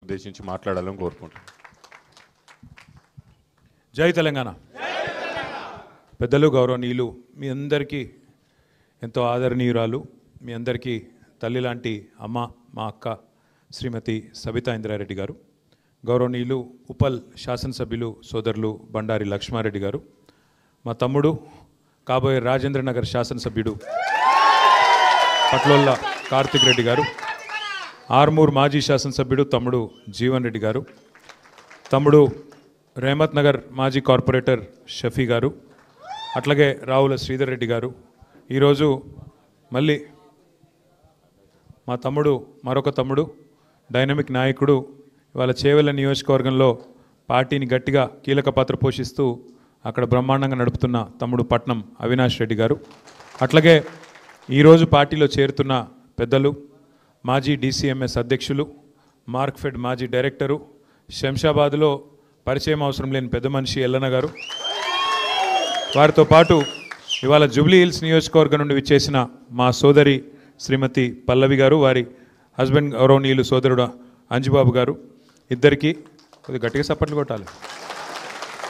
ఉద్దేశించి మాట్లాడాలని కోరుకుంటున్నాను. జై తెలంగాణ. పెద్దలు, గౌరవనీయులు, మీ అందరికీ ఎంతో ఆదరణీయురాలు, మీ అందరికీ తల్లి లాంటి అమ్మ, మా అక్క శ్రీమతి సబితా ఇంద్రారెడ్డి గారు, గౌరవనీయులు ఉపల్ శాసనసభ్యులు సోదరులు బండారి లక్ష్మారెడ్డి గారు, మా తమ్ముడు కాబోయే రాజేంద్రనగర్ శాసనసభ్యుడు పట్లోళ్ళ కార్తిక్ రెడ్డి గారు, ఆర్మూర్ మాజీ శాసనసభ్యుడు తమ్ముడు జీవన్ రెడ్డి గారు, తమ్ముడు రెహమత్ నగర్ మాజీ కార్పొరేటర్ షఫీ గారు, అట్లాగే రావుల శ్రీధర్ రెడ్డి గారు, ఈరోజు మళ్ళీ మా తమ్ముడు, మరొక తమ్ముడు, డైనమిక్ నాయకుడు, ఇవాళ చేవెళ్ళ నియోజకవర్గంలో పార్టీని గట్టిగా కీలక పాత్ర పోషిస్తూ అక్కడ బ్రహ్మాండంగా నడుపుతున్న తమ్ముడు పట్నం అవినాష్ రెడ్డి గారు, అట్లాగే ఈరోజు పార్టీలో చేరుతున్న పెద్దలు, మాజీ DCMS అధ్యక్షులు, మార్క్ఫెడ్ మాజీ డైరెక్టరు, శంషాబాద్లో పరిచయం అవసరం లేని పెద్ద మనిషి ఎల్లన్న గారు, వారితో పాటు ఇవాళ జూబ్లీ హిల్స్ నియోజకవర్గం నుండి విచ్చేసిన మా సోదరి శ్రీమతి పల్లవి గారు, వారి హస్బెండ్ గౌరవనీయులు సోదరుడు అంజుబాబు గారు, ఇద్దరికీ కొద్దిగా గట్టిగా సపోర్ట్లు కొట్టాలి.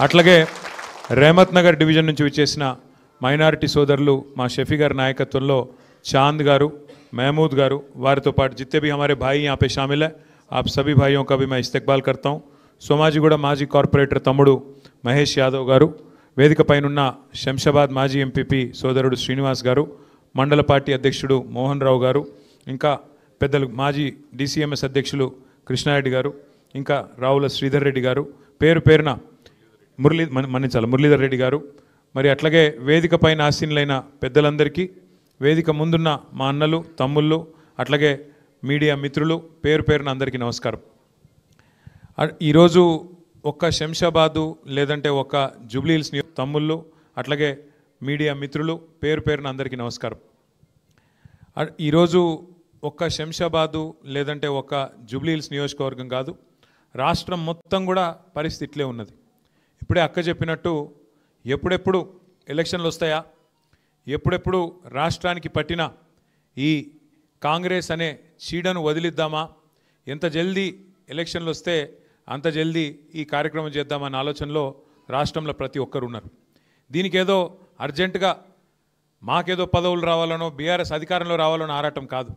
అట్లాగే రెహమత్ నగర్ డివిజన్ నుంచి విచ్చేసిన మైనారిటీ సోదరులు మా షఫీ గారి నాయకత్వంలో चांद गारू, महमूद गारू, वारितो पाటు जितने भी हमारे भाई यहाँ पे शामिल है, आप सभी भाइयों का भी मैं इस्तकबाल करता हूँ. सोमाजिगूడ మాజీ కార్పొరేటర్ తమ్ముడు మహేష్ యాదవ్ గారు, వేదిక పైనున్న శంషాబాద్ మాజీ ఎంపీపీ సోదరుడు శ్రీనివాస్ గారు, మండల పార్టీ అధ్యక్షుడు మోహన్ రావు గారు, ఇంకా పెద్దలు మాజీ DCMS అధ్యక్షులు కృష్ణారెడ్డి గారు, ఇంకా రావుల శ్రీధర్ రెడ్డి గారు, పేరు పేరున మురళీధర్ రెడ్డి గారు, మరి అట్లాగే వేదిక పైన ఆసీనులైన పెద్దలందరికీ, వేదిక ముందున్న మా అన్నలు తమ్ముళ్ళు, అట్లాగే మీడియా మిత్రులు, పేరు పేరున అందరికీ నమస్కారం. ఈరోజు ఒక్క శంషాబాదు లేదంటే ఒక్క జూబ్లీ హిల్స్ తమ్ముళ్ళు, అట్లాగే మీడియా మిత్రులు, పేరు పేరున అందరికీ నమస్కారం. ఈరోజు ఒక్క శంషాబాదు లేదంటే ఒక్క జూబ్లీ హిల్స్ నియోజకవర్గం కాదు, రాష్ట్రం మొత్తం కూడా పరిస్థితి ఇట్లే ఉన్నది. ఇప్పుడే అక్క చెప్పినట్టు ఎప్పుడెప్పుడు ఎలక్షన్లు వస్తాయా, ఎప్పుడెప్పుడు రాష్ట్రానికి పట్టిన ఈ కాంగ్రెస్ అనే చీడను వదిలిద్దామా, ఎంత జల్దీ ఎలక్షన్లు వస్తే అంత జల్దీ ఈ కార్యక్రమం చేద్దామన్న ఆలోచనలో రాష్ట్రంలో ప్రతి ఒక్కరు ఉన్నారు. దీనికి ఏదో అర్జెంటుగా మాకేదో పదవులు రావాలనో బీఆర్ఎస్ అధికారంలో రావాలనో ఆరాటం కాదు.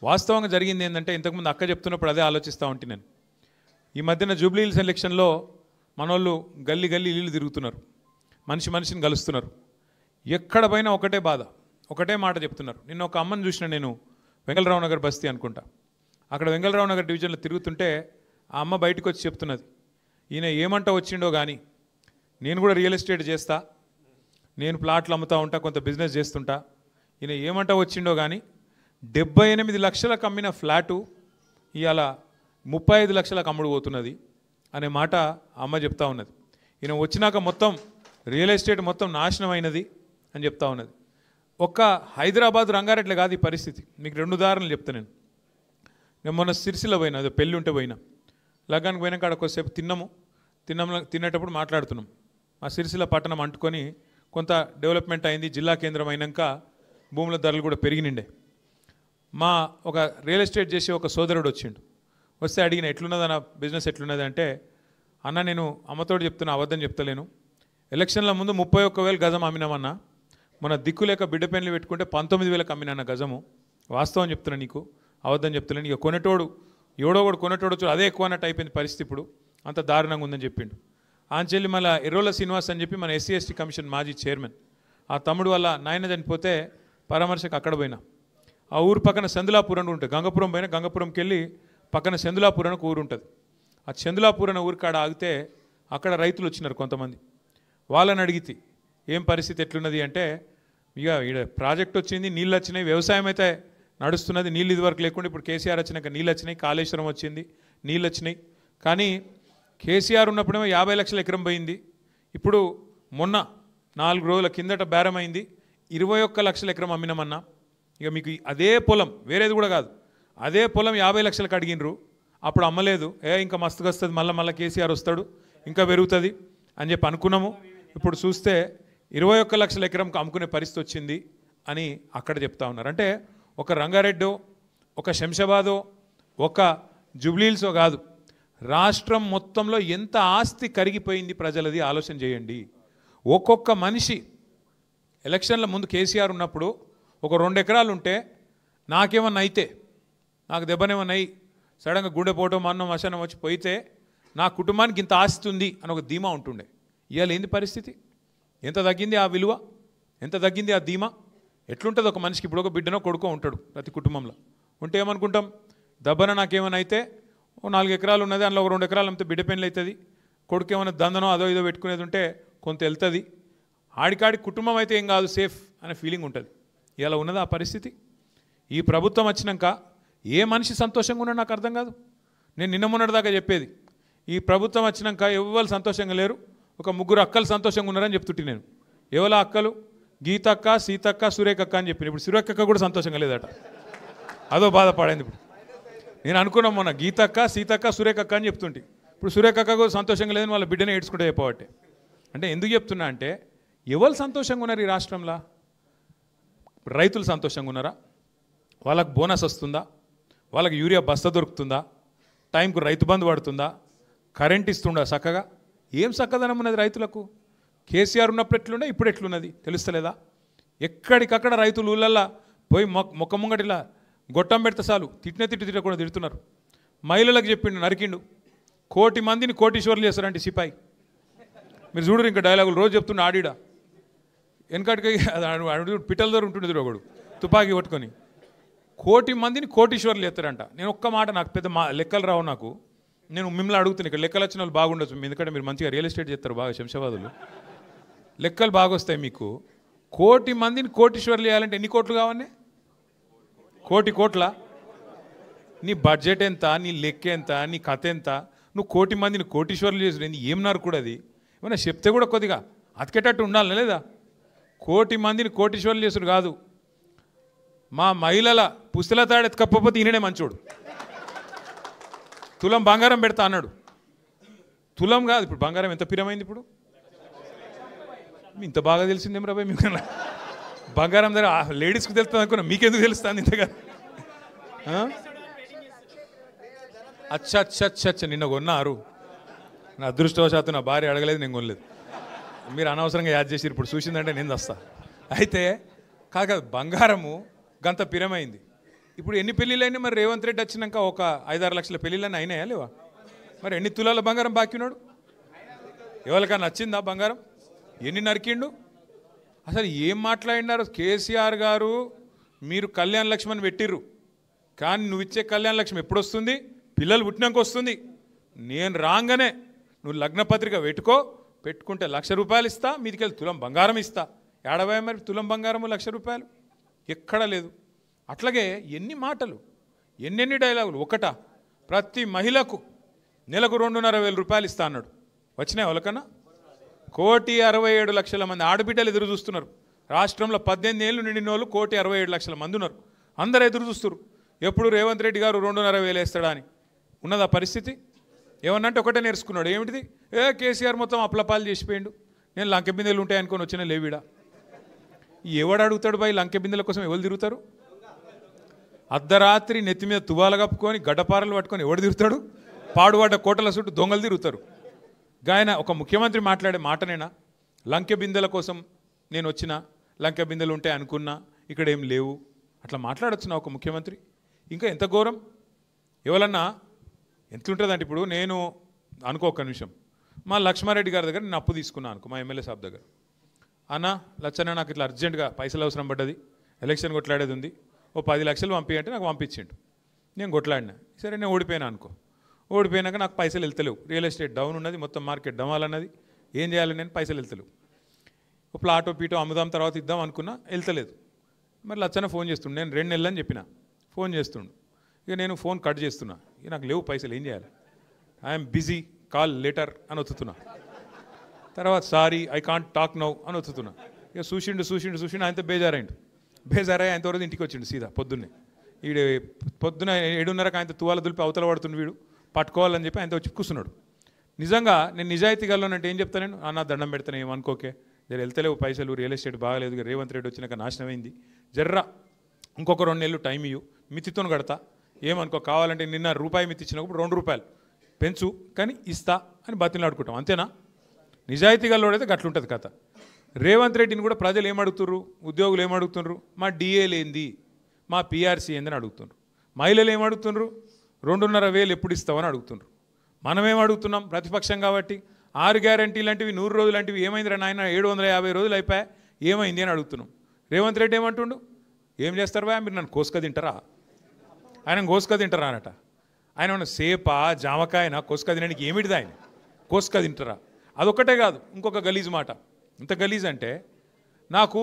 వాస్తవంగా జరిగింది ఏంటంటే, ఇంతకుముందు అక్క చెప్తున్నప్పుడు అదే ఆలోచిస్తూ ఉంటే నేను, ఈ మధ్యన జూబ్లీ హిల్స్ ఎలక్షన్లో మనోళ్ళు గల్లీ గల్లీ ఇల్లు తిరుగుతున్నారు, మనిషి మనిషిని కలుస్తున్నారు, ఎక్కడ పోయినా ఒకటే బాధ, ఒకటే మాట చెప్తున్నారు. నిన్న ఒక అమ్మని చూసిన నేను, వెంగళరావు నగర్ బస్తీ అనుకుంటా, అక్కడ వెంగళరావు నగర్ డివిజన్లో తిరుగుతుంటే ఆ అమ్మ బయటకు వచ్చి చెప్తున్నది, ఈయన ఏమంటా వచ్చిండో కానీ నేను కూడా రియల్ ఎస్టేట్ చేస్తా, నేను ప్లాట్లు అమ్ముతూ ఉంటా, కొంత బిజినెస్ చేస్తుంటా, ఈయన ఏమంటా వచ్చిండో కానీ 78 లక్షలకు అమ్మిన ఫ్లాటు ఇవాళ 35 లక్షలకు అమ్ముడు పోతున్నది అనే మాట అమ్మ చెప్తా ఉన్నది. ఈయన వచ్చినాక మొత్తం రియల్ ఎస్టేట్ మొత్తం నాశనం అయినది అని చెప్తా ఉన్నది. ఒక్క హైదరాబాద్ రంగారెడ్డి కాదు ఈ పరిస్థితి. మీకు 2 ఉదాహరణలు చెప్తాను నేను. మొన్న సిరిసిల్ల పోయినా, అదే పెళ్ళి ఉంటే పోయినా, లగ్గానికి పోయినాక అక్కడ కొద్దిసేపు తినేటప్పుడు మాట్లాడుతున్నాం. ఆ సిరిసిల్ల పట్టణం అంటుకొని కొంత డెవలప్మెంట్ అయింది, జిల్లా కేంద్రం అయినాక భూముల ధరలు కూడా పెరిగినిండే. మా ఒక రియల్ ఎస్టేట్ చేసి ఒక సోదరుడు వచ్చిండు, వస్తే అడిగిన ఎట్లున్నది అన్న బిజినెస్ ఎట్లున్నది అంటే, అన్న నేను అమ్మతోడు చెప్తున్నా, అబద్ధం చెప్తలేను, ఎలక్షన్ల ముందు 31,000 గజం అమ్మినామన్నా, మన దిక్కులేక బిడ్డ పెన్లు పెట్టుకుంటే 19,000కి అమ్మినా గజము, వాస్తవం చెప్తున్నా నీకు, అబద్ధం చెప్తలేను. ఇక కొనేటోడు ఎవడో కూడా కొనేటోడు అదే ఎక్కువ అన్నట్టు అయిపోయింది పరిస్థితి, ఇప్పుడు అంత దారుణంగా ఉందని చెప్పిండు. ఆంచెల్లి మళ్ళీ ఎర్రోల శ్రీనివాస్ అని చెప్పి మన SC/ST కమిషన్ మాజీ చైర్మన్, ఆ తమ్ముడు వల్ల నాయన చనిపోతే పరామర్శకు అక్కడ పోయినా, ఆ ఊరు పక్కన సెందులాపూర్ అని ఉంటుంది, గంగపురం పోయినా, గంగపురంకి వెళ్ళి పక్కన సెందులాపూర్ అని ఒక ఊరు ఉంటుంది. ఆ సెందులాపూర్ అనే ఊరు కాడ ఆగితే అక్కడ రైతులు వచ్చినారు కొంతమంది. వాళ్ళని అడిగితే ఏం పరిస్థితి ఎట్లున్నది అంటే, ఇక ఈడ ప్రాజెక్ట్ వచ్చింది, నీళ్ళు వచ్చినాయి, వ్యవసాయం అయితే నడుస్తున్నది, నీళ్ళు ఇదివరకు లేకుండా ఇప్పుడు కేసీఆర్ వచ్చినాక నీళ్ళు వచ్చినాయి, కాళేశ్వరం వచ్చింది, నీళ్ళు వచ్చినాయి. కానీ కేసీఆర్ ఉన్నప్పుడేమో 50 లక్షల ఎకరం పోయింది, ఇప్పుడు మొన్న 4 రోజుల కిందట బేరమైంది 21 లక్షల ఎకరం అమ్మినామన్నా. ఇక మీకు అదే పొలం, వేరేది కూడా కాదు, అదే పొలం 50 లక్షలకు అడిగినరు, అప్పుడు అమ్మలేదు, ఇంకా మస్తుగా వస్తుంది, మళ్ళీ కేసీఆర్ వస్తాడు, ఇంకా పెరుగుతుంది అని చెప్పి అనుకున్నాము. ఇప్పుడు చూస్తే 21 లక్షల ఎకరంకి అమ్ముకునే పరిస్థితి వచ్చింది అని అక్కడ చెప్తా ఉన్నారు. అంటే ఒక రంగారెడ్డో, ఒక శంషాబాదో, ఒక జూబ్లీ హిల్సో కాదు, రాష్ట్రం మొత్తంలో ఎంత ఆస్తి కరిగిపోయింది ప్రజలది ఆలోచన చేయండి. ఒక్కొక్క మనిషి ఎలక్షన్ల ముందు కేసీఆర్ ఉన్నప్పుడు ఒక 2 ఎకరాలు ఉంటే నాకేమన్నా అయితే, నాకు దెబ్బనేమన్నా అయ్యి సడన్గా గుండెపోవటం మన్నం మశానం వచ్చి పోయితే నా కుటుంబానికి ఇంత ఆస్తి ఉంది అని ఒక ధీమా ఉంటుండే. ఇవాళ ఏంది పరిస్థితి? ఎంత తగ్గింది ఆ విలువ, ఎంత తగ్గింది ఆ ధీమా? ఎట్లుంటుంది ఒక మనిషికి? ఇప్పుడు ఒక బిడ్డనో కొడుకో ఉంటాడు ప్రతి కుటుంబంలో. ఉంటే ఏమనుకుంటాం, దెబ్బన నాకేమైనా అయితే ఓ 4 ఎకరాలు ఉన్నది, అందులో ఒక 2 ఎకరాలు అమ్మితే బిడ్డ పెళ్ళి అవుతుంది, కొడుకు ఏమైనా దందనో అదో ఇదో పెట్టుకునేది ఉంటే కొంత వెళ్తుంది, ఆడికాడి కుటుంబం అయితే ఏం కాదు, సేఫ్ అనే ఫీలింగ్ ఉంటుంది. ఇలా ఉన్నది ఆ పరిస్థితి. ఈ ప్రభుత్వం వచ్చినాక ఏ మనిషి సంతోషంగా ఉన్నాడు నాకు అర్థం కాదు. నేను నిన్న మొన్నటిదాకా చెప్పేది, ఈ ప్రభుత్వం వచ్చినాక ఎవ్వరు సంతోషంగా లేరు, ఒక 3 అక్కలు సంతోషంగా ఉన్నారని చెప్తుంటే నేను. ఎవలా అక్కలు? గీతక్క, సీతక్క, సురేఖక్క అని చెప్పిన. ఇప్పుడు సురేఖక్క కూడా సంతోషంగా లేదట, అదో బాధపడింది. ఇప్పుడు నేను అనుకున్నాం మొన్న గీతక్క, సీతక్క, సురేఖక్క అని చెప్తుంటే, ఇప్పుడు సురేఖక్క కూడా సంతోషంగా లేదని వాళ్ళ బిడ్డనే ఏడ్చుకుంటే చెప్పబట్టే. అంటే ఎందుకు చెప్తున్నా అంటే, ఎవరు సంతోషంగా ఉన్నారు ఈ రాష్ట్రంలో? రైతులు సంతోషంగా ఉన్నారా? వాళ్ళకు బోనస్ వస్తుందా? వాళ్ళకి యూరియా బస్తా దొరుకుతుందా? టైంకు రైతు బంధు పడుతుందా? కరెంట్ ఇస్తుందా చక్కగా? ఏం చక్కదనం ఉన్నది రైతులకు? కేసీఆర్ ఉన్నప్పుడు ఎట్లుండే, ఇప్పుడు ఎట్లున్నది తెలుస్తలేదా? ఎక్కడికక్కడ రైతులు ఊళ్ళల్లో పోయి మొక్క ముంగటిలా గొట్టం పెడితే చాలు తిట్టకుండా తిడుతున్నారు. మహిళలకు చెప్పిండు, నరికిండు. 1,000,000 మందిని కోటీశ్వర్లు చేస్తారంటే సిపాయి. మీరు చూడరు ఇంకా డైలాగులు రోజు చెప్తుండే ఆడిడా. వెనకటికి పిట్టల దగ్గర ఉంటుండే ఒకడు తుపాకీ పట్టుకొని 1,000,000 మందిని కోటీశ్వర్లు చేస్తారంట. నేను ఒక్క మాట, నాకు పెద్ద లెక్కలు రావు నాకు, నేను మిమ్మల్ని అడుగుతున్నాను. ఇక్కడ లెక్కలు వచ్చిన వాళ్ళు బాగుండొచ్చు, ఎందుకంటే మీరు మంచిగా రియల్ ఎస్టేట్ చేస్తారు బాగా, శంషాబాదులు లెక్కలు బాగా వస్తాయి మీకు. 1,000,000 మందిని కోటీశ్వర్లు చేయాలంటే ఎన్ని కోట్లు కావాలి? 1,000,000 కోట్ల? నీ బడ్జెట్ ఎంత, నీ లెక్క ఎంత, నీ కథ ఎంత? నువ్వు 1,000,000 మందిని కోటీశ్వర్లు చేసి ఏం కూడా అది ఏమన్నా చెప్తే కూడా కొద్దిగా అతికేటట్టు ఉండాలి లేదా? 1,000,000 మందిని కోటీశ్వర్లు చేసుడు కాదు, మా మహిళల పుస్తల తాడు ఎత్తుకపోతే ఈయననే మంచోడు. తులం బంగారం పెడతా అన్నాడు. తులం కాదు, ఇప్పుడు బంగారం ఎంత పిరమైంది ఇప్పుడు? ఇంత బాగా తెలిసిందేం రాబాయ్ మీకు? బంగారం దగ్గర లేడీస్కి తెలుస్తుంది అనుకున్నా, మీకెందుకు తెలుస్తుంది ఇంతగా? అచ్చా అచ్చా అచ్చా అచ్చా, నిన్న కొన్నారు. నా అదృష్టవశాత్తు నా భార్య అడగలేదు, నేను కొనలేదు. మీరు అనవసరంగా యాద్ చేసి ఇప్పుడు చూసిందంటే నేను వస్తా. అయితే కాక బంగారము గంత పిరమైంది. ఇప్పుడు ఎన్ని పెళ్ళిళ్ళైనా మరి రేవంత్ రెడ్డి వచ్చినాక ఒక 5-6 లక్షల పెళ్ళిళ్ళని అయినాయా లేవా? మరి ఎన్ని తులాల బంగారం బాకీ ఉన్నాడు? ఎవరికైనా నచ్చిందా బంగారం? ఎన్ని నరికిండు? అసలు ఏం మాట్లాడినారు కేసీఆర్ గారు? మీరు కళ్యాణ లక్ష్మి అని పెట్టిర్రు, కానీ నువ్వు ఇచ్చే కళ్యాణ లక్ష్మి ఎప్పుడు వస్తుంది? పిల్లలు పుట్టినాక వస్తుంది. నేను రాగానే నువ్వు లగ్నపత్రిక పెట్టుకుంటే ₹1,00,000 ఇస్తా, మీదికెళ్ళి తులం బంగారం ఇస్తా. ఏడవే మరి తులం బంగారము ₹1,00,000? ఎక్కడ లేదు. అట్లాగే ఎన్ని మాటలు, ఎన్నెన్ని డైలాగులు. ఒకట, ప్రతి మహిళకు నెలకు ₹2,500 ఇస్తా అన్నాడు. వచ్చినాయి వాళ్ళకన్నా? 1,67,00,000 మంది ఆడబిడ్డలు ఎదురు చూస్తున్నారు. రాష్ట్రంలో 18 ఏళ్ళు నిండిన వాళ్ళు 1,67,00,000 మంది ఉన్నారు. అందరూ ఎదురు చూస్తున్నారు ఎప్పుడు రేవంత్ రెడ్డి గారు 2,500,000 వేస్తాడా అని. ఉన్నదా పరిస్థితి? ఏమన్నంటే ఒకటే నేర్చుకున్నాడు, ఏమిటిది? కేసీఆర్ మొత్తం అప్లపాలు చేసిపోయిండు, నేను లంకె బిందెలు ఉంటాయి అనుకొని వచ్చిన లేవిడా. ఎవడు అడుగుతాడు బాయ్? లంకె బిందెల కోసం ఎవరు తిరుగుతారు? అర్ధరాత్రి నెత్తి మీద తువాల కప్పుకొని గడ్డపారలు పట్టుకొని ఎవడు తిరుగుతాడు? పాడుపడ్డ కోటల చుట్టూ దొంగలు తిరుగుతారు. గాయన ఒక ముఖ్యమంత్రి మాట్లాడే మాటనేనా? లంకె బిందెల కోసం నేను వచ్చిన, లంకె బిందెలు ఉంటాయి అనుకున్నా, ఇక్కడ ఏం లేవు, అట్లా మాట్లాడొచ్చునా ఒక ముఖ్యమంత్రి? ఇంకా ఎంత ఘోరం! ఎవరన్నా ఎంతుంటుందంటే, ఇప్పుడు నేను అనుకో ఒక్క నిమిషం, మా లక్ష్మారెడ్డి గారి దగ్గర నేను అప్పు తీసుకున్నాను అనుకో, మా ఎమ్మెల్యే సాబ్ దగ్గర. అన్న లచ్చన్న, నాకు ఇట్లా అర్జెంటుగా పైసలు అవసరం పడ్డది, ఎలక్షన్ కొట్లాడేది ఉంది, ఓ 10 లక్షలు పంపించంటే నాకు పంపించిండు. నేను కొట్లాడినా, సరే నేను ఓడిపోయినా అనుకో. ఓడిపోయినాక నాకు పైసలు వెళ్తలేవు, రియల్ ఎస్టేట్ డౌన్ ఉన్నది, మొత్తం మార్కెట్ డమాల్ అన్నది, ఏం చేయాలి? నేను పైసలు వెళ్తలేవు. ఒక ప్లాటో పీటో అమ్ముదాం, తర్వాత ఇద్దాం అనుకున్నా, వెళ్తలేదు. మరి లచ్చన్న ఫోన్ చేస్తుండు, నేను 2 నెలలు అని చెప్పిన, ఫోన్ చేస్తుండు. ఇక నేను ఫోన్ కట్ చేస్తున్నా, ఇక నాకు లేవు పైసలు, ఏం చేయాలి? ఐఎమ్ బిజీ, కాల్ లేటర్ అని ఒత్తుతున్నా. తర్వాత sorry I can't talk now అని ఒత్తుతున్నా. ఇక చూసిండు ఆయనతో బేజారై ఆయన తోరది ఇంటికి వచ్చిండు సీదా పొద్దున్నే. పొద్దున్న 7:30కి ఆయనతో తువాల దులిపి అవతల పడుతుండు, వీడు పట్టుకోవాలని చెప్పి ఆయనతో వచ్చి కూర్చున్నాడు. నిజంగా నేను నిజాయితీ గల్లోనంటే ఏం చెప్తాను నేను? అన్న దండం పెడతాను, ఏమనుకోకే, జర వెళ్తలేవు పైసలు, రియల్ ఎస్టేట్ బాగాలేదు, రేవంత్ రెడ్డి వచ్చినాక నాశనమైంది, జర్రా ఇంకొక 2 నెలలు టైం ఇయ్యు, మితితో కడతా, ఏమనుకో, కావాలంటే నిన్న ₹1 మితి ఇచ్చినప్పుడు ₹2 పెంచు కానీ ఇస్తా అని బతిలాడుకుంటాం, అంతేనా? నిజాయితీ గల్లోడైతే గట్లుంటుంది కథ. రేవంత్ రెడ్డిని కూడా ప్రజలు ఏమడుగుతుర్రు, ఉద్యోగులు ఏమడుగుతున్నారు, మా డిఏలేంది, మా పిఆర్సీ ఏందని అడుగుతున్నారు. మహిళలు ఏమడుగుతున్నారు, 2,500 ఎప్పుడు ఇస్తామని అడుగుతున్నారు. మనమేం అడుగుతున్నాం ప్రతిపక్షం కాబట్టి, 6 గ్యారంటీ లాంటివి 100 రోజులు లాంటివి ఏమైందిరా నాయన, 750 రోజులు అయిపోయా ఏమైంది అని అడుగుతున్నాం. రేవంత్ రెడ్డి ఏమంటుండు, ఏం చేస్తారు బా, మీరు నన్ను కోసుక తింటారా, ఆయన కోసుక తింటారా అనట. ఆయన ఉన్న సేప జామకాయన కోసుక తినడానికి ఏమిటిది, ఆయన కోసుక తింటారా? అదొక్కటే కాదు, ఇంకొక గలీజ్ మాట. ఇంత గలీజ్ అంటే, నాకు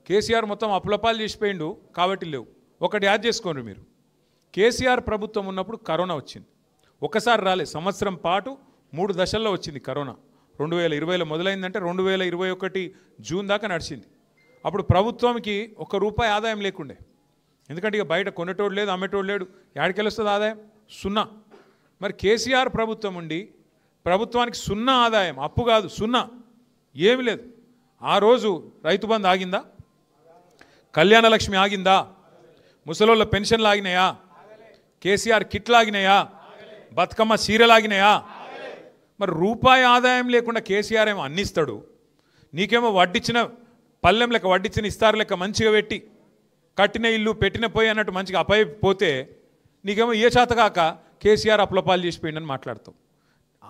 కేసీఆర్ మొత్తం అప్పులపాలు చేసిపోయిండు కాబట్టి లేవు. ఒకటి యాద్ చేసుకోండి మీరు, కేసీఆర్ ప్రభుత్వం ఉన్నప్పుడు కరోనా వచ్చింది, ఒకసారి రాలే, సంవత్సరం పాటు 3 దశల్లో వచ్చింది కరోనా. 2020లో మొదలైందంటే 2021 జూన్ దాకా నడిచింది. అప్పుడు ప్రభుత్వంకి ₹1 ఆదాయం లేకుండే, ఎందుకంటే ఇక బయట కొనేటోడు లేదు, అమ్మేటోడు లేడు, యాడికెళ్ళి వస్తుంది ఆదాయం? 0. మరి కేసీఆర్ ప్రభుత్వం ఉండి ప్రభుత్వానికి 0 ఆదాయం, అప్పు కాదు 0, ఏమి లేదు. ఆ రోజు రైతు బంధు ఆగిందా, కళ్యాణ లక్ష్మి ఆగిందా, ముసలోళ్ళ పెన్షన్లు ఆగినాయా, కేసీఆర్ కిట్లు ఆగినాయా, బతుకమ్మ సీరలు ఆగినాయా? మరి రూపాయి ఆదాయం లేకుండా కేసీఆర్ ఏమో అన్నిస్తాడు, నీకేమో వడ్డిచ్చిన పల్లెం లెక్క, వడ్డిచ్చిన ఇస్తారు లెక్క మంచిగా పెట్టి, కట్టిన ఇల్లు పెట్టిన పోయి అన్నట్టు మంచిగా అపైపోతే నీకేమో ఏ చేతగాక కేసీఆర్ అప్లపాలు చేసిపోయిందని మాట్లాడతావు.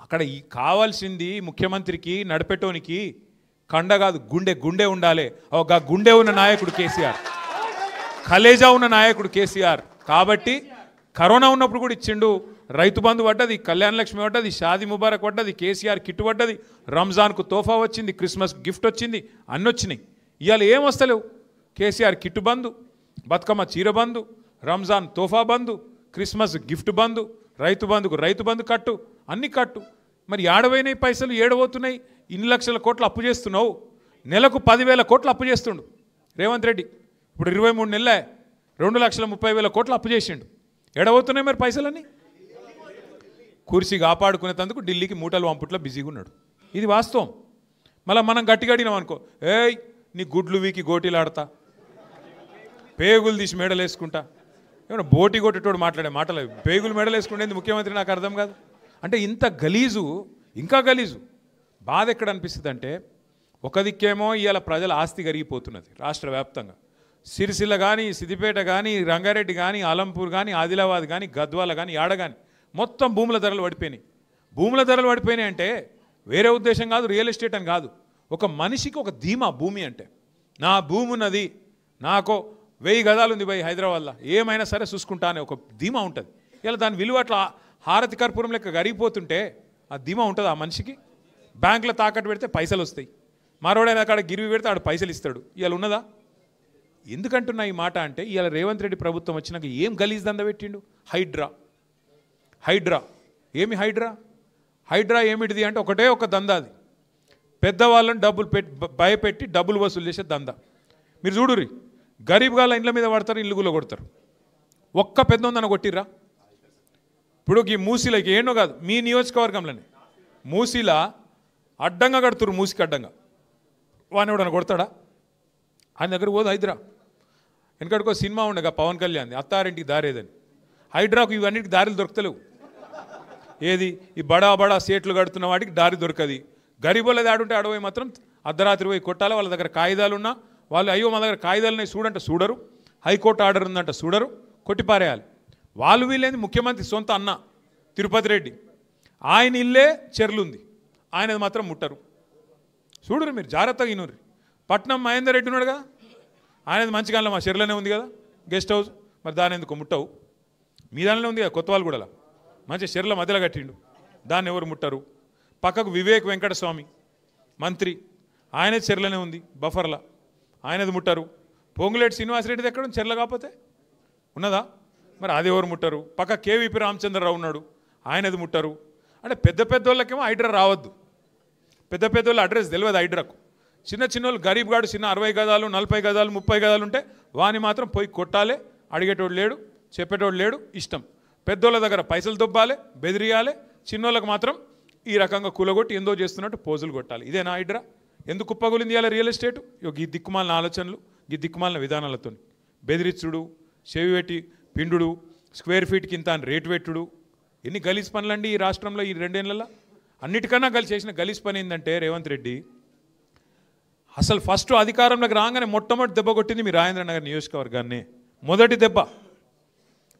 అక్కడ కావాల్సింది ముఖ్యమంత్రికి, నడిపెట్టోనికి కండ కాదు, గుండె ఉండాలి. ఒక గుండె ఉన్న నాయకుడు కేసీఆర్, కలేజా ఉన్న నాయకుడు కేసీఆర్. కాబట్టి కరోనా ఉన్నప్పుడు కూడా ఇచ్చిండు, రైతు బంధు పడ్డది, కళ్యాణ లక్ష్మి పడ్డది, షాదీ ముబారక్ పడ్డది, కేసీఆర్ కిట్టు పడ్డది, రంజాన్కు తోఫా వచ్చింది, క్రిస్మస్ గిఫ్ట్ వచ్చింది, అన్నీ వచ్చినాయి. ఇవాళ ఏం వస్తలేవు, కేసీఆర్ కిట్టు బంధు, బతుకమ్మ చీర బంధు, రంజాన్ తోఫా బంధు, క్రిస్మస్ గిఫ్ట్ బంధు, రైతు బంధు కట్టు, అన్ని కట్టు. మరి ఏడవైనాయి పైసలు, ఏడబోతున్నాయి? ఇన్ని లక్షల కోట్లు అప్పు చేస్తున్నావు, నెలకు 10,000 కోట్లు అప్పు చేస్తుండు రేవంత్ రెడ్డి. ఇప్పుడు 23 నెలలే 2,30,000 కోట్లు అప్పు చేసిండు. ఎడబోతున్నాయి మరి పైసలన్నీ? కుర్చీ కాపాడుకునేందుకు ఢిల్లీకి మూటలు పంపుట్లో బిజీగా ఉన్నాడు, ఇది వాస్తవం. మళ్ళీ మనం గట్టిగా అడిగినాం అనుకో, ఏయ్ నీ గుడ్లు వీకి గోటీలు ఆడతా, పేగులు తీసి మెడలు వేసుకుంటా, ఏమన్నా బోటి కొట్టేటోడు మాట్లాడే మాటలు, పేగులు మెడలు వేసుకుంటేంది ముఖ్యమంత్రి, నాకు అర్థం కాదు. అంటే ఇంత గలీజు, ఇంకా గలీజు. బాధ ఎక్కడ అనిపిస్తుంది అంటే, ఒక దిక్కేమో ఇవాళ ప్రజల ఆస్తి కరిగిపోతున్నది రాష్ట్ర వ్యాప్తంగా. సిరిసిల్ల కానీ, సిద్దిపేట కానీ, రంగారెడ్డి కానీ, ఆలంపూర్ కానీ, ఆదిలాబాద్ కానీ, గద్వాల కానీ, యాడ కానీ మొత్తం భూముల ధరలు పడిపోయినాయి. భూముల ధరలు పడిపోయినాయి అంటే వేరే ఉద్దేశం కాదు, రియల్ ఎస్టేట్ అని కాదు. ఒక మనిషికి ఒక ధీమా, భూమి అంటే నా భూమి ఉన్నది, నాకు 1000 గదాలు ఉంది భయ్ హైదరాబాద్లో, ఏమైనా సరే చూసుకుంటా అనే ఒక ధీమా ఉంటుంది. ఇలా దాని విలువ అట్లా హారతి కర్పూరం లెక్క కరిగిపోతుంటే ఆ ధీమా ఉంటుంది ఆ మనిషికి. బ్యాంకులో తాకట్టు పెడితే పైసలు వస్తాయి, మరోడైనా అక్కడ గిరివి పెడితే ఆడు పైసలు ఇస్తాడు. ఇవాళ ఉన్నదా? ఎందుకంటున్నా ఈ మాట అంటే, ఇవాళ రేవంత్ రెడ్డి ప్రభుత్వం వచ్చినాక ఏం గలీజ్ దంద పెట్టిండు? హైడ్రా ఏమి హైడ్రా ఏమిటిది అంటే ఒకటే ఒక దందా, అది పెద్దవాళ్ళని డబ్బులు భయపెట్టి డబ్బులు వసూలు చేసే దందా. మీరు చూడుర్రి, గరీబ్ గాళ్ళ ఇండ్ల మీద పడతారు, ఇల్లుగులో కొడతారు. ఒక్క పెద్ద ఉందని కొట్టిర్రా? ఇప్పుడు ఈ మూసీలకి ఏంటో కాదు, మీ నియోజకవర్గంలోనే మూసీలా అడ్డంగా కడుతురు, మూసికి అడ్డంగా. వాడిని ఎవడన్నా కొడతాడా? ఆయన దగ్గర పోదు హైడ్రా. వెనకడికో సినిమా ఉండగా పవన్ కళ్యాణ్, అత్తారింటికి దారేదని. హైడ్రాకు ఇవన్నిటికి దారిలు దొరకలేవు. ఏది ఈ బడా సేట్లు కడుతున్న వాటికి దారి దొరకది. గరీబులది ఆడుంటే అడవి మాత్రం అర్ధరాత్రి పోయి కొట్టాలి. వాళ్ళ దగ్గర కాగితాలు ఉన్నా వాళ్ళు, అయ్యో మా దగ్గర కాగితాలున్నాయి చూడంటే చూడరు, హైకోర్టు ఆర్డర్ ఉందంట చూడరు, కొట్టిపారేయాలి. వాళ్ళు వీళ్ళేంది, ముఖ్యమంత్రి సొంత అన్న తిరుపతి రెడ్డి, ఆయన ఇల్లే చెర్లుంది, ఆయనది మాత్రం ముట్టరు. చూడరు మీరు, జాగ్రత్తగా ఇనుర్రి. పట్నం మహేందర్ రెడ్డి ఉన్నాడుగా, ఆయనది మంచిగా మా చెర్లనే ఉంది కదా గెస్ట్ హౌస్, మరి దాని ఎందుకు ముట్టవు? మీ దానిలో ఉంది కదా కొత్తవాళ్ళు కూడా, మంచి చెర్ల మధ్యలో కట్టిండు, దాన్ని ఎవరు ముట్టరు. పక్కకు వివేక్ వెంకటస్వామి మంత్రి, ఆయనది చెర్లనే ఉంది బఫర్లా, ఆయనది ముట్టరు. పొంగులేటి శ్రీనివాసరెడ్డిది ఎక్కడ చెర్ల కాకపోతే ఉన్నదా? మరి అది ఎవరు ముట్టరు? పక్క కేవీపీ రామచంద్రరావు ఉన్నాడు, ఆయనది ముట్టరు. అంటే పెద్దోళ్ళకేమో హైడ్రా రావద్దు, పెద్దోళ్ళ అడ్రస్ తెలియదు హైడ్రాకు. చిన్నోళ్ళు గరీబ్ గాడు చిన్న 60 గదాలు 40 గదాలు 30 గదాలు ఉంటే వాని మాత్రం పోయి కొట్టాలి, అడిగేటోడు లేడు, చెప్పేటోడు లేడు, ఇష్టం. పెద్దోళ్ళ దగ్గర పైసలు దొబ్బాలి, బెదిరియాలి, చిన్నోళ్ళకి మాత్రం ఈ రకంగా కూలగొట్టి ఎందో చేస్తున్నట్టు పోజులు కొట్టాలి. ఇదేనా హైడ్రా? ఎందుకు కుప్పగులింది ఇవాళ రియల్ ఎస్టేటు? ఈ దిక్కుమాలిన ఆలోచనలు, ఈ దిక్కుమాలిన విధానాలతో బెదిరించుడు, చెవి పెట్టి పిండుడు, స్క్వేర్ ఫీట్కి ఇంత అని రేటు పెట్టుడు, ఎన్ని గలీజ్ పనులండి ఈ రాష్ట్రంలో ఈ 2 ఏళ్లలో? అన్నిటికన్నా చేసిన గలీజ్ పని ఏంటంటే రేవంత్ రెడ్డి అసలు ఫస్ట్ అధికారంలోకి రాగానే మొట్టమొదటి దెబ్బ కొట్టింది మీ రాజేంద్రనగర్ నియోజకవర్గాన్ని. మొదటి దెబ్బ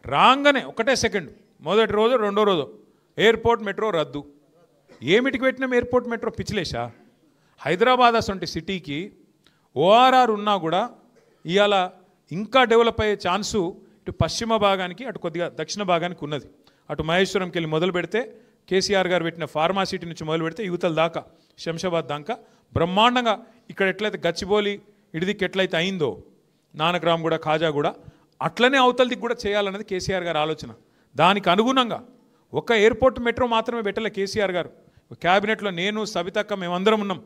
రాగానే ఒకటే సెకండ్, మొదటి రోజు రెండో రోజు ఎయిర్పోర్ట్ మెట్రో రద్దు. ఏమిటికి పెట్టినాం ఎయిర్పోర్ట్ మెట్రో? పిచ్చిలేసా? హైదరాబాద్ అసంటి సిటీకి ఓఆర్ఆర్ ఉన్నా కూడా ఇవాళ ఇంకా డెవలప్ అయ్యే ఛాన్సు ఇటు పశ్చిమ భాగానికి అటు కొద్దిగా దక్షిణ భాగానికి ఉన్నది. అటు మహేశ్వరంకి వెళ్ళి మొదలు పెడితే కేసీఆర్ గారు పెట్టిన ఫార్మాసిటీ నుంచి మొదలు పెడితే యువతల దాకా శంషాబాద్ దాకా బ్రహ్మాండంగా ఇక్కడ ఎట్లయితే గచ్చిబౌలి ఇడిదికి ఎట్లయితే అయిందో నానక్రామ్ కూడా ఖాజా కూడా అట్లనే అవతలదికి కూడా చేయాలన్నది కేసీఆర్ గారి ఆలోచన. దానికి అనుగుణంగా ఒక ఎయిర్పోర్ట్ మెట్రో మాత్రమే పెట్టలే కేసీఆర్ గారు. క్యాబినెట్లో నేను సబితక్క మేమందరం ఉన్నాం.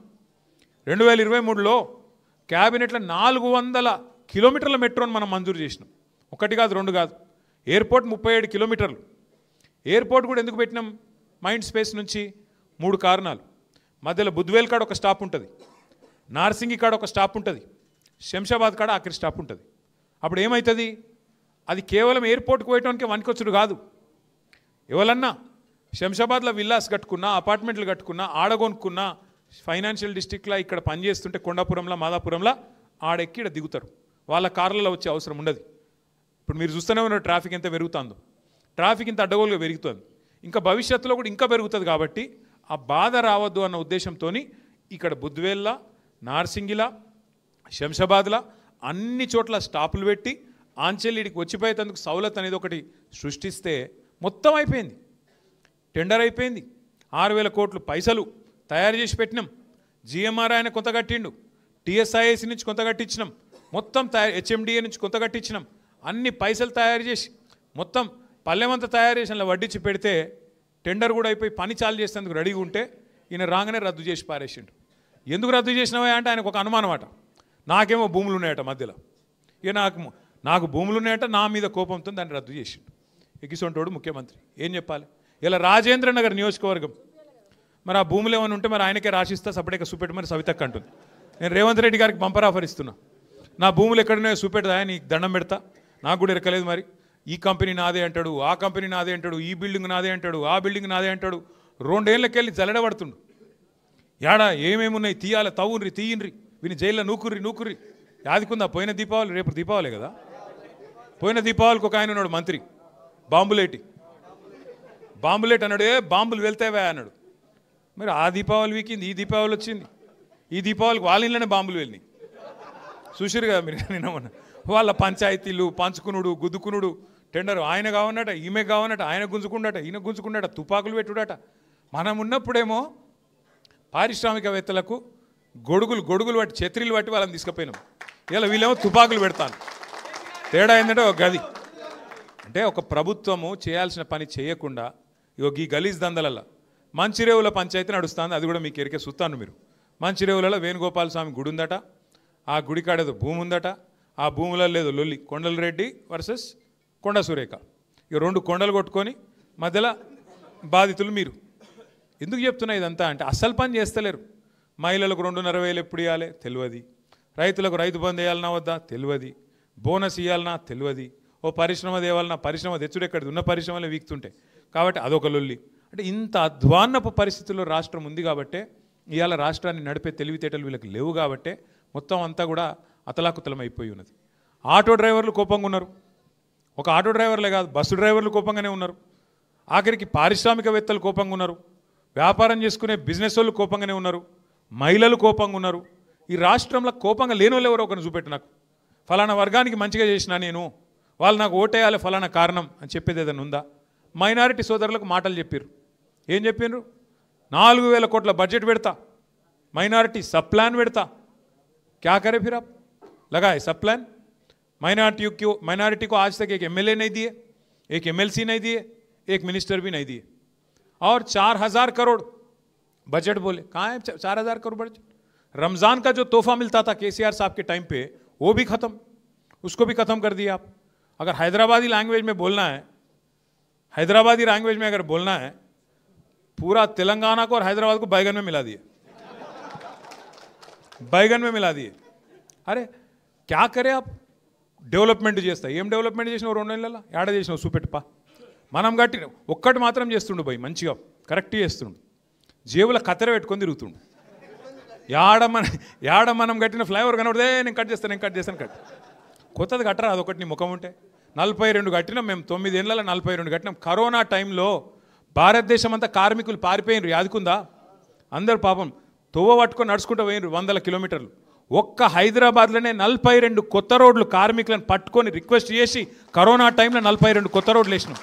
2023లో క్యాబినెట్లో 400 కిలోమీటర్ల మెట్రోని మనం మంజూరు చేసినాం. 1 కాదు 2 కాదు. ఎయిర్పోర్ట్ 37 కిలోమీటర్లు. ఎయిర్పోర్ట్ కూడా ఎందుకు పెట్టినాం? మైండ్ స్పేస్ నుంచి 3 కారణాలు. మధ్యలో బుద్వేల్ కాడ ఒక స్టాప్ ఉంటుంది, నార్సింగి కాడ ఒక స్టాప్ ఉంటుంది, శంషాబాద్ కాడ ఆఖరి స్టాప్ ఉంటుంది. అప్పుడు ఏమవుతుంది? అది కేవలం ఎయిర్పోర్ట్కి పోయటానికి వనికొచ్చుడు కాదు. ఎవరన్నా శంషాబాద్లో విల్లాస్ కట్టుకున్నా, అపార్ట్మెంట్లు కట్టుకున్నా, ఆడగొనుక్కున్నా, ఫైనాన్షియల్ డిస్ట్రిక్ట్లో ఇక్కడ పనిచేస్తుంటే కొండాపురంలో మాదాపురంలో ఆడెక్కి ఇక్కడ దిగుతారు. వాళ్ళ కార్లలో వచ్చే అవసరం ఉండదు. ఇప్పుడు మీరు చూస్తూనే ఉన్నారు ట్రాఫిక్ ఎంత పెరుగుతుందో. ట్రాఫిక్ ఇంత అడ్డగోలుగా పెరుగుతుంది, ఇంకా భవిష్యత్తులో కూడా ఇంకా పెరుగుతుంది. కాబట్టి ఆ బాధ రావద్దు అన్న ఉద్దేశంతో ఇక్కడ బుద్వేల్లా, నార్సింగిలా, శంషాబాద్లా అన్ని చోట్ల స్టాపులు పెట్టి ఆంచెల్లిడికి వచ్చిపోయేందుకు సౌలత్ అనేది ఒకటి సృష్టిస్తే మొత్తం అయిపోయింది. టెండర్ అయిపోయింది. 6,000 కోట్లు పైసలు తయారు చేసి పెట్టినాం. జిఎంఆర్ ఆయన కొంత కట్టిండు, టీఎస్ఐఎస్ నుంచి కొంత కట్టించినాం, మొత్తం హెచ్ఎండిఏ నుంచి కొంత కట్టించినాం. అన్ని పైసలు తయారు చేసి మొత్తం పల్లెమంతా తయారు చేసి వడ్డించి పెడితే టెండర్ కూడా అయిపోయి పని చాలు చేసేందుకు రెడీగా ఉంటే ఈయన రాగానే రద్దు చేసి పారేసిండు. ఎందుకు రద్దు చేసినావా అంటే ఆయనకు ఒక అనుమానం అట, నాకేమో భూములు ఉన్నాయట మధ్యలో. ఇక నాకు భూములు ఉన్నాయట, నా మీద కోపంతో దాన్ని రద్దు చేసిండు. ఎగిసొంటోడు ముఖ్యమంత్రి. ఏం చెప్పాలి? ఇలా రాజేంద్రనగర్ నియోజకవర్గం మరి ఆ భూములు ఏమైనా ఉంటే మరి ఆయనకే రాసిస్తా సపరేట్గా చూపెట్టి మరి సవితక్క అంటుంది. నేను రేవంత్ రెడ్డి గారికి బంపర్ ఆఫర్ ఇస్తున్నా, నా భూములు ఎక్కడున్నాయో చూపెడతా, నీకు దండం పెడతా. నాకు కూడా ఎరకలేదు మరి. ఈ కంపెనీ నాదే అంటాడు, ఆ కంపెనీ నాదే అంటాడు, ఈ బిల్డింగ్ నాదే అంటాడు, ఆ బిల్డింగ్ నాదే అంటాడు. 2 ఏళ్ళకెళ్ళి జల్లెడబడుతుండు. యాడా ఏమేమి ఉన్నాయి తీయాలి, తవ్వుండ్రి తీయండ్రి, వీని జైల్లో నూకుర్రి. యాదికుందా పోయిన దీపావళి? రేపు దీపావళి కదా. పోయిన దీపావళికి ఒక ఆయన ఉన్నాడు మంత్రి, బాంబులేట్ అన్నాడు. బాంబులు వెళ్తావా అన్నాడు. మరి ఆ దీపావళి వీకింది, ఈ దీపావళి వచ్చింది. ఈ దీపావళికి వాళ్ళ ఇళ్ళనే బాంబులు వెళ్ళినాయి. చూసిరు కదా మీరు. నిన్న వాళ్ళ పంచాయతీలు పంచుకునుడు, గుద్దుకునుడు, టెండర్ ఆయన కావన్నట, ఈమె కావన్నట, ఆయన గుంజుకుండట, ఈయన గుంజుకుండట, తుపాకులు పెట్టుడట. మనం ఉన్నప్పుడేమో పారిశ్రామికవేత్తలకు గొడుగులు బట్టి ఛత్రీలు బట్టి వాళ్ళని తీసుకుపోయినాం. ఇలా వీళ్ళేమో తుపాకులు పెడతాను. తేడా ఏంటంటే ఒక గది అంటే ఒక ప్రభుత్వము చేయాల్సిన పని చేయకుండా ఈ గలీజ్ దందలల్లో మంచిరేవుల పంచాయతీ నడుస్తుంది. అది కూడా మీకు ఎరికే చూస్తాను మీరు. మంచిరేవులలో వేణుగోపాల స్వామి గుడి ఉందట, ఆ గుడి కాడేదో భూమి ఉందట, ఆ భూములలో లేదో లొల్లి. కొండలరెడ్డి వర్సెస్ కొండ సురేఖ. ఇక 2 కొండలు కొట్టుకొని మధ్యలో బాధితులు మీరు. ఎందుకు చెప్తున్నా ఇదంతా అంటే అసలు పని చేస్తలేరు. మహిళలకు 2,500 ఎప్పుడు ఇవ్వాలి తెలియదు, రైతులకు రైతు బంధు వేయాలన్నా వద్దా తెలియదు, బోనస్ ఇవ్వాలన్నా తెలియదు, ఓ పరిశ్రమ తేవాలన్నా పరిశ్రమ తెచ్చుడు ఎక్కడిది, ఉన్న పరిశ్రమలే వీక్తుంటాయి. కాబట్టి అదొక లొల్లి. అంటే ఇంత అధ్వాన్నపు పరిస్థితుల్లో రాష్ట్రం ఉంది కాబట్టే ఇవాళ రాష్ట్రాన్ని నడిపే తెలివితేటలు వీళ్ళకి లేవు కాబట్టే మొత్తం అంతా కూడా అతలాకుతలం అయిపోయి ఉన్నది. ఆటో డ్రైవర్లు కోపంగా ఉన్నారు. ఒక ఆటో డ్రైవర్లే కాదు, బస్సు డ్రైవర్లు కోపంగానే ఉన్నారు. ఆఖరికి పారిశ్రామికవేత్తలు కోపంగా ఉన్నారు, వ్యాపారం చేసుకునే బిజినెస్ వాళ్ళు కోపంగానే ఉన్నారు, మహిళలు కోపంగా ఉన్నారు. ఈ రాష్ట్రంలో కోపంగా లేని వాళ్ళు ఎవరో ఒకరిని చూపెట్టు నాకు. ఫలానా వర్గానికి మంచిగా చేసినా నేను, వాళ్ళు నాకు ఓటేయాలి ఫలానా కారణం అని చెప్పేది ఏదైనా ఉందా? మైనారిటీ సోదరులకు మాటలు చెప్పారు. ఏం చెప్పినారు? 4,000 కోట్ల బడ్జెట్ పెడతా, మైనారిటీ सब प्लान పెడతా. क्या करे फिर आप? लगाए सब प्लान. माइनॉरिटी को आज तक एक एमएलए नहीं दिए, एक एमएलसी नहीं दिए, एक मिनिस्टर भी नहीं दिए. और 4,000 करोड़ बजट बोले. कहाँ है 4,000 करोड़ बजट? रमज़ान का जो तोहफा मिलता था केसीआर साहब के टाइम पे वो भी ख़त्म, उसको भी ख़त्म कर दिया आप. अगर हैदराबादी लैंग्वेज में बोलना है, हैदराबादी लैंग्वेज में अगर बोलना है, पूरा तेलंगाना को और हैदराबाद को बैगन में मिला दिए, बैगन में मिला दिए. अरे क्या करें आप? डेवलपमेंट చేస్తా. ఏం డెవలప్మెంట్ చేసినావు 2 నెలల? ఏడ చేసినావు చూపెట్టుపా. మనం కట్టిన ఒక్కటి మాత్రం చేస్తుండు పోయి మంచిగా కరెక్ట్ చేస్తుండు, జేబుల కత్తెర పెట్టుకొని తిరుగుతుండు. యాడ మనం కట్టిన ఫ్లైఓవర్ కనబడితే నేను కట్ చేస్తాను. కొత్తది కట్టరా అదొకటి నీ ముఖం ఉంటే. 42 కట్టినాం మేము, 9 ఏళ్ళలో 42 కట్టినాం. కరోనా టైంలో భారతదేశం అంతా కార్మికులు పారిపోయినారు, యాదుకుందా? అందరు పాపం తోవ పట్టుకొని నడుచుకుంటూ పోయినారు 100 కిలోమీటర్లు. ఒక్క హైదరాబాద్లోనే 42 కొత్త రోడ్లు కార్మికులను పట్టుకొని రిక్వెస్ట్ చేసి కరోనా టైంలో 42 కొత్త రోడ్లు వేసినాం.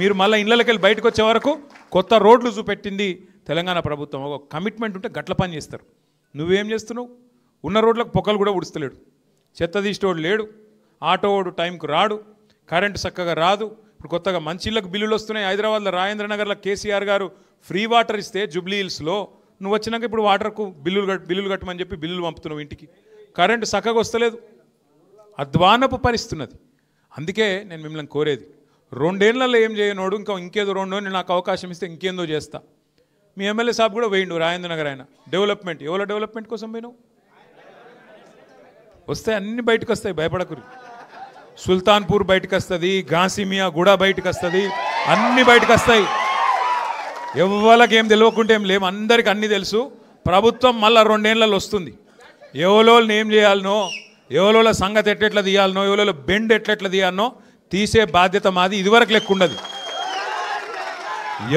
మీరు మళ్ళీ ఇళ్ళకి వెళ్ళి బయటకు వచ్చే వరకు కొత్త రోడ్లు చూపెట్టింది తెలంగాణ ప్రభుత్వం. ఒక కమిట్మెంట్ ఉంటే గట్ల పని చేస్తారు. నువ్వేం చేస్తున్నావు? ఉన్న రోడ్లకు పొక్కలు కూడా ఉడుస్తలేడు, చెత్త తీసేవాడు లేడు, ఆటోవాడు టైంకు రాడు, కరెంటు చక్కగా రాదు. ఇప్పుడు కొత్తగా మంచి ఇళ్ళకు బిల్లులు వస్తున్నాయి. హైదరాబాద్లో రాజేంద్రనగర్లో కేసీఆర్ గారు ఫ్రీ వాటర్ ఇస్తే జూబ్లీ హిల్స్లో నువ్వు వచ్చినాక ఇప్పుడు వాటర్కు బిల్లులు కట్టమని చెప్పి బిల్లులు పంపుతున్నావు ఇంటికి. కరెంటు చక్కగా వస్తలేదు, అధ్వానపు పరిస్థితున్నది. అందుకే నేను మిమ్మల్ని కోరేది, 2 ఏళ్లలో ఏం చేయనోడు ఇంకేదో 2 ఏళ్ళు నాకు అవకాశం ఇస్తే ఇంకేందో చేస్తా. మీ ఎమ్మెల్యే సాబ్ కూడా పోయిండు రాజేంద్రనగర్, ఆయన డెవలప్మెంట్, ఎవరో డెవలప్మెంట్ కోసం పోయినావు? వస్తాయి, అన్ని బయటకు వస్తాయి, భయపడకురి. సుల్తాన్పూర్ బయటకు వస్తుంది, ఘాసిమియా గూడ బయటకు వస్తుంది, అన్ని బయటకు వస్తాయి. ఎవరికి ఏం తెలియకుంటే ఏం లేము, అందరికి అన్నీ తెలుసు. ప్రభుత్వం మళ్ళీ 2 ఏళ్లలో వస్తుంది. ఎవరోళ్ళని ఏం చేయాలనో, ఎవరోళ్ళ సంగతి ఎట్లెట్లా తీయాలనో, ఎవరోళ్ళ బెండ్ ఎట్లెట్లా తీయాలనో తీసే బాధ్యత మాది. ఇదివరకు లెక్క ఉండదు.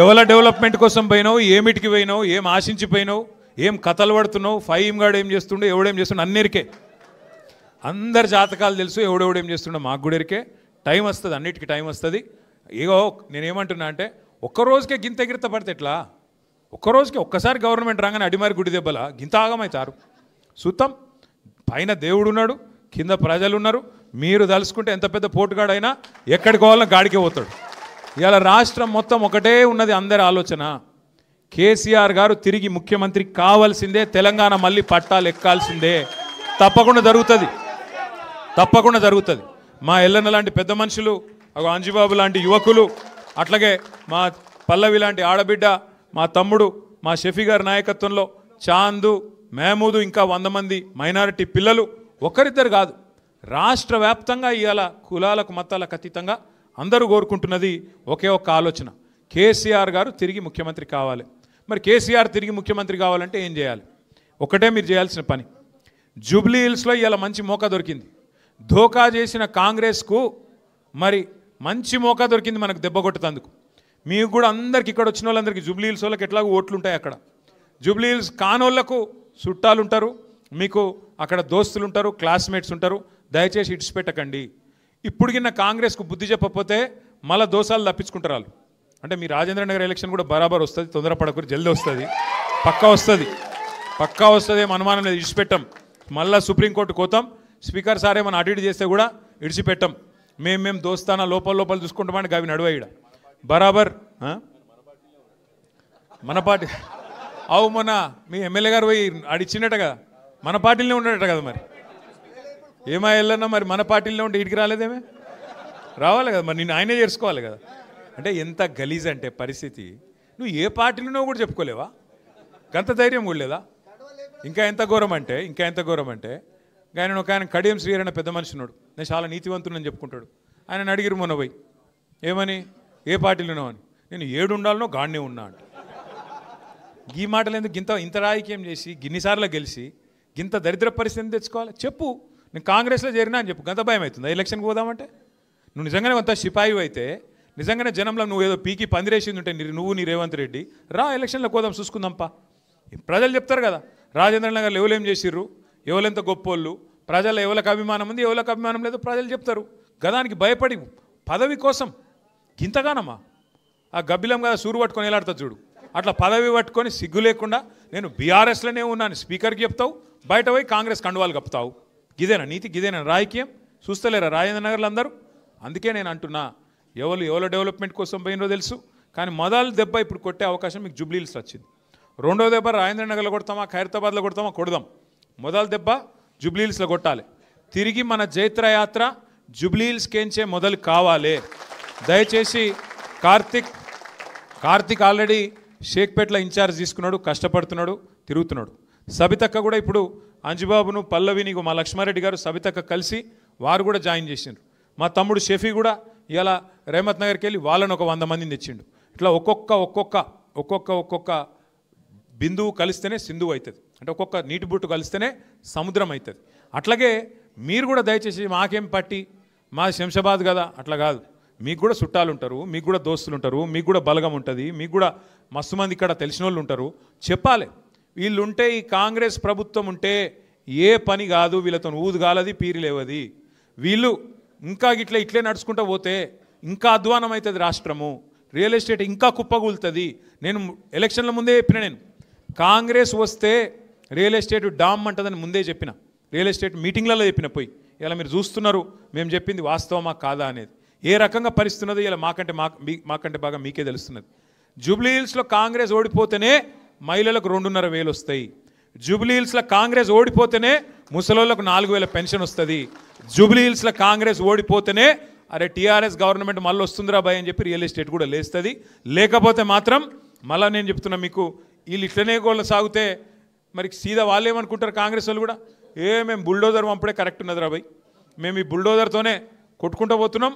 ఎవల డెవలప్మెంట్ కోసం పోయినావు, ఏమిటికి పోయినావు, ఏం ఆశించిపోయినావు, ఏం కథలు పడుతున్నావు, ఫైమ్ గాడు ఏం చేస్తుండో, ఎవడేం చేస్తుండో అన్నిరికే అందరి జాతకాలు తెలుసు. ఎవడెవడేం చేస్తుండో మాకు కూడా ఎరికే. టైం వస్తుంది, అన్నిటికీ టైం వస్తుంది. ఇగో నేనేమంటున్నా అంటే, ఒక్కరోజుకే గింత ఎగిరిత పడితే ఎట్లా? ఒక్కరోజుకే ఒక్కసారి గవర్నమెంట్ రాగానే అడిమారి గుడి దెబ్బల గింత ఆగమవుతారు. సుత్తం పైన దేవుడు ఉన్నాడు, కింద ప్రజలు ఉన్నారు. మీరు తలుసుకుంటే ఎంత పెద్ద పోటుగాడైనా ఎక్కడికి పోవాలన్నా గాడికే పోతాడు. ఇవాళ రాష్ట్రం మొత్తం ఒకటే ఉన్నది, అందరి ఆలోచన కేసీఆర్ గారు తిరిగి ముఖ్యమంత్రి కావాల్సిందే, తెలంగాణ మళ్ళీ పట్టాలు ఎక్కాల్సిందే. తప్పకుండా జరుగుతుంది, తప్పకుండా జరుగుతుంది. మా ఎల్లన్న లాంటి పెద్ద మనుషులు, అంజిబాబు లాంటి యువకులు, అట్లాగే మా పల్లవి లాంటి ఆడబిడ్డ, మా తమ్ముడు, మా షఫీ గారి నాయకత్వంలో చాందు, మహమూదు, ఇంకా 100 మంది మైనారిటీ పిల్లలు, ఒకరిద్దరు కాదు, రాష్ట్ర వ్యాప్తంగా ఇవాళ కులాలకు మతాలకు అతీతంగా అందరూ కోరుకుంటున్నది ఒకే ఒక్క ఆలోచన, కేసీఆర్ గారు తిరిగి ముఖ్యమంత్రి కావాలి. మరి కేసీఆర్ తిరిగి ముఖ్యమంత్రి కావాలంటే ఏం చేయాలి? ఒకటే మీరు చేయాల్సిన పని, జూబ్లీ హిల్స్లో ఇవాళ మంచి మోకా దొరికింది. ధోకా చేసిన కాంగ్రెస్కు మరి మంచి మోకా దొరికింది మనకు దెబ్బ కొట్టేందుకు. మీకు కూడా అందరికి, ఇక్కడ వచ్చిన వాళ్ళందరికీ జూబ్లీ హిల్స్ వాళ్ళకి ఎట్లాగో ఓట్లు ఉంటాయి. అక్కడ జూబ్లీ హిల్స్ కానోళ్లకు చుట్టాలు ఉంటారు, మీకు అక్కడ దోస్తులు ఉంటారు, క్లాస్మేట్స్ ఉంటారు. దయచేసి ఇడిచిపెట్టకండి. ఇప్పుడు కింద కాంగ్రెస్కు బుద్ధి చెప్పకపోతే మళ్ళీ దోసాలు తప్పించుకుంటారు వాళ్ళు. అంటే మీ రాజేంద్రనగర్ ఎలక్షన్ కూడా బరాబర్ వస్తుంది, తొందరపడకూరి, జల్దీ వస్తుంది, పక్కా వస్తుంది, పక్కా వస్తుంది, ఏం అనుమానం లేదు. ఇడిచిపెట్టాం, మళ్ళీ సుప్రీంకోర్టు కోతాం. స్పీకర్ సార్ ఏమైనా అటు ఇటు చేస్తే కూడా ఇడిచిపెట్టాం. మేము దోస్తానా లోపల చూసుకుంటామని గవి నడువాయిడ బరాబర్. మన పార్టీ అవు మొన్న మీ ఎమ్మెల్యే గారు పోయి అడిచినట్ట కదా, మన పార్టీలోనే ఉండేట కదా. మరి ఏమా వెళ్ళన్నా, మరి మన పార్టీలో ఉంటే ఇటుకి రాలేదేమే? రావాలి కదా, మరి నిన్ను ఆయనే చేసుకోవాలి కదా. అంటే ఎంత గలీజ్ అంటే పరిస్థితి, నువ్వు ఏ పార్టీలోనో కూడా చెప్పుకోలేవా? గంత ధైర్యం కూడా లేదా? ఇంకా ఎంత ఘోరం అంటే ఆయన ఒక ఆయన కడియం శ్రీహరి పెద్ద మనిషి ఉన్నాడు, నేను చాలా నీతివంతునని చెప్పుకుంటాడు. ఆయన అడిగిరు మొన్న పోయి, ఏమని, ఏ పార్టీలోనో అని. నేను 7 ఉండాలనో గాడినే ఉన్నా అంటే. ఈ మాటలు ఎందుకు? ఇంత రాజకీయం చేసి గిన్నిసార్లు గెలిచి గింత దరిద్ర పరిస్థితిని తెచ్చుకోవాలి? చెప్పు, నేను కాంగ్రెస్లో చేరినా అని చెప్పు. గంత భయం అవుతుందా ఎలక్షన్కి పోదామంటే? నువ్వు నిజంగానే కొంత సిపాయి అయితే, నిజంగానే జనంలో నువ్వు ఏదో పీకి పందిరేసింది ఉంటే నువ్వు నీ రేవంత్ రెడ్డి రా, ఎలక్షన్లో పోదాం, చూసుకుందాంపా. ప్రజలు చెప్తారు కదా, రాజేంద్రనగర్లో ఎవరేం చేసిర్రు, ఎవరెంత గొప్పోళ్ళు, ప్రజల ఎవరికి అభిమానం ఉంది, ఎవరికి అభిమానం లేదు, ప్రజలు చెప్తారు. గదానికి భయపడి పదవి కోసం గింతగానమ్మా. ఆ గబ్బిలం కదా సూరు పట్టుకొని ఎలాడుతుంది చూడు, అట్లా పదవి పట్టుకొని సిగ్గు లేకుండా నేను బీఆర్ఎస్లోనే ఉన్నాను స్పీకర్కి చెప్తావు, బయట పోయి కాంగ్రెస్ కండువాలు కప్పుతావు. గిదేనా నీతి, గిదేనా రాజకీయం? చూస్తలేరా రాజేంద్రనగర్లో అందరూ? అందుకే నేను అంటున్నా, ఎవరు డెవలప్మెంట్ కోసం పోయినో తెలుసు, కానీ మొదలు దెబ్బ ఇప్పుడు కొట్టే అవకాశం మీకు జూబ్లీ హిల్స్ వచ్చింది. రెండో దెబ్బ రాజేంద్రనగర్లో కొడతామా, ఖైరతాబాద్లో కొడతామా, కొడదాం. మొదలు దెబ్బ జూబ్లీ హిల్స్లో కొట్టాలి. తిరిగి మన జైత్రయాత్ర జూబ్లీ హిల్స్కేంచే మొదలు కావాలి. దయచేసి కార్తిక్ ఆల్రెడీ షేక్పేట్ల ఇన్ఛార్జ్ తీసుకున్నాడు, కష్టపడుతున్నాడు, తిరుగుతున్నాడు. సబితక్క కూడా ఇప్పుడు అంజిబాబును, పల్లవిని, మా లక్ష్మారెడ్డి గారు, సబితక్క కలిసి వారు కూడా జాయిన్ చేసినారు. మా తమ్ముడు షఫీ కూడా ఇలా రేమత్ నగర్కి వెళ్ళి వాళ్ళని ఒక 100 మందిని తెచ్చిండు. ఇట్లా ఒక్కొక్క బిందువు కలిస్తేనే సింధువు అవుతుంది, అంటే ఒక్కొక్క నీటి బుట్టు కలిస్తేనే సముద్రం అవుతుంది. అట్లాగే మీరు కూడా దయచేసి మాకేం పట్టి మా శంషాబాద్ కదా అట్లా కాదు, మీకు కూడా చుట్టాలు ఉంటారు, మీకు కూడా దోస్తులు ఉంటారు, మీకు కూడా బలగం ఉంటుంది, మీకు కూడా మస్తు మంది ఇక్కడ తెలిసిన వాళ్ళు ఉంటారు. చెప్పాలి వీళ్ళు ఉంటే, ఈ కాంగ్రెస్ ప్రభుత్వం ఉంటే ఏ పని కాదు, వీళ్ళతో ఊదు కాలది పీరి లేవది. వీళ్ళు ఇంకా ఇట్లే నడుచుకుంటూ పోతే ఇంకా అధ్వానం అవుతుంది రాష్ట్రము, రియల్ ఎస్టేట్ ఇంకా కుప్పగూలుతుంది. నేను ఎలక్షన్ల ముందే చెప్పిన, నేను కాంగ్రెస్ వస్తే రియల్ ఎస్టేట్ డామ్ అంటుందని ముందే చెప్పిన, రియల్ ఎస్టేట్ మీటింగ్లలో చెప్పిన. పోయి ఇలా మీరు చూస్తున్నారు మేము చెప్పింది వాస్తవమా కాదా అనేది, ఏ రకంగా పరిస్థితున్నదో ఇలా మాకంటే బాగా మీకే తెలుస్తున్నది. జూబ్లీ హిల్స్లో కాంగ్రెస్ ఓడిపోతేనే మహిళలకు 2,500 వస్తాయి. జూబ్లీ హిల్స్లో కాంగ్రెస్ ఓడిపోతేనే ముసలోళ్ళకు 4,000 పెన్షన్ వస్తుంది. జూబ్లీ హిల్స్లో కాంగ్రెస్ ఓడిపోతేనే అరే టీఆర్ఎస్ గవర్నమెంట్ మళ్ళీ వస్తుందిరా భయ్ అని చెప్పి రియల్ ఎస్టేట్ కూడా లేస్తుంది. లేకపోతే మాత్రం మళ్ళీ నేను చెప్తున్నా మీకు, వీళ్ళు ఇట్లనే గోళ్ళు సాగితే మరి సీదా వాళ్ళు ఏమనుకుంటారు, కాంగ్రెస్ వాళ్ళు కూడా మేము బుల్డోజర్ పంపడే కరెక్ట్ ఉన్నదిరా భయ్, మేము ఈ బుల్డోజర్తోనే కొట్టుకుంటూ పోతున్నాం,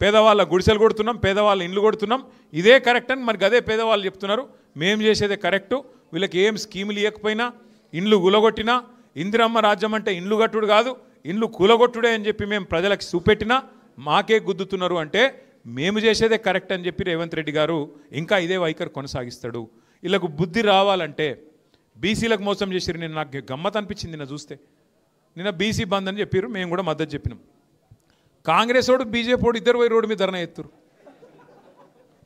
పేదవాళ్ళ గుడిసెలు కొడుతున్నాం, పేదవాళ్ళ ఇండ్లు కొడుతున్నాం, ఇదే కరెక్ట్ అని మరి అదే పేదవాళ్ళు చెప్తున్నారు. మేము చేసేదే కరెక్టు, వీళ్ళకి ఏం స్కీములు ఇవ్వకపోయినా, ఇండ్లు కూలగొట్టినా, ఇందిరమ్మ రాజ్యం అంటే ఇండ్లు కట్టుడు కాదు ఇండ్లు కూలగొట్టుడే అని చెప్పి మేము ప్రజలకు చూపెట్టినా మాకే గుద్దుతున్నారు. అంటే మేము చేసేదే కరెక్ట్ అని చెప్పి రేవంత్ రెడ్డి గారు ఇంకా ఇదే వైఖరి కొనసాగిస్తాడు. వీళ్ళకు బుద్ధి రావాలంటే బీసీలకు మోసం చేసిరు. నేను నాకు గమ్మత్ అనిపించింది నిన్న చూస్తే, నిన్న బీసీ బంద్ అని చెప్పారు, మేము కూడా మద్దతు చెప్పినాం. కాంగ్రెస్ వాడు బీజేపీ వాడు ఇద్దరు పోయి రోడ్డు మీద ధర్నా ఎత్తురు.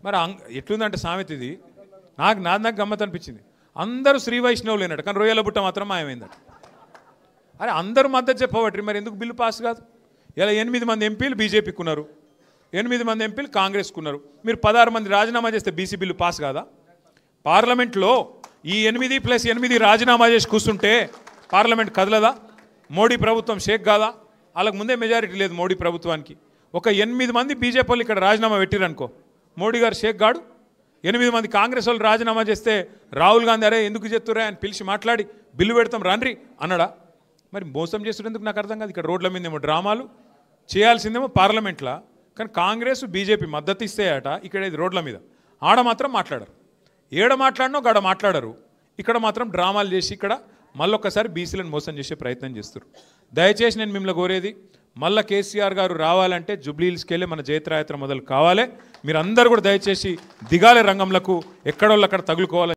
మరి ఎట్లుందంటే సామెత ఇది, నాకు గమ్మత్ అనిపించింది. అందరూ శ్రీ వైష్ణవులు అయినట్టు, కానీ రొయ్యల బుట్ట మాత్రం మాయమైందట. అరే అందరూ మద్దతు చెప్పబట్టి మరి ఎందుకు బిల్లు పాస్ కాదు? ఇలా 8 మంది ఎంపీలు బీజేపీకి ఉన్నారు, 8 మంది ఎంపీలు కాంగ్రెస్కు ఉన్నారు. మీరు 16 మంది రాజీనామా చేస్తే బీసీ బిల్లు పాస్ కాదా? పార్లమెంట్లో ఈ 8+8 రాజీనామా చేసి కూర్చుంటే పార్లమెంట్ కదలదా? మోడీ ప్రభుత్వం షేక్ కాదా? వాళ్ళకు ముందే మెజారిటీ లేదు మోడీ ప్రభుత్వానికి. ఒక 8 మంది బీజేపీ వాళ్ళు ఇక్కడ రాజీనామా పెట్టిరనుకో, మోడీ గారు షేక్ గాడు. 8 మంది కాంగ్రెస్ వాళ్ళు రాజీనామా చేస్తే రాహుల్ గాంధీ అరే ఎందుకు చెప్తురా అని పిలిచి మాట్లాడి బిల్లు పెడతాం రండి అన్నాడా? మరి మోసం చేస్తున్నందుకు నాకు అర్థం కాదు. ఇక్కడ రోడ్ల మీద ఏమో డ్రామాలు చేయాల్సిందేమో పార్లమెంట్లో, కానీ కాంగ్రెస్ బీజేపీ మద్దతు ఇస్తాయట. ఇక్కడ ఇది రోడ్ల మీద ఆడ మాత్రం మాట్లాడరు, ఏడ మాట్లాడినో గడ మాట్లాడరు. ఇక్కడ మాత్రం డ్రామాలు చేసి ఇక్కడ మళ్ళొక్కసారి బీసీలను మోసం చేసే ప్రయత్నం చేస్తారు. దయచేసి నేను మిమ్మల్ని కోరేది, మళ్ళీ కేసీఆర్ గారు రావాలంటే జూబ్లీ హిల్స్కి వెళ్ళి మన జయత్రయాత్ర మొదలు కావాలి. మీరందరూ కూడా దయచేసి దిగాలి రంగంలకు, ఎక్కడోళ్ళు అక్కడ తగులుకోవాలి.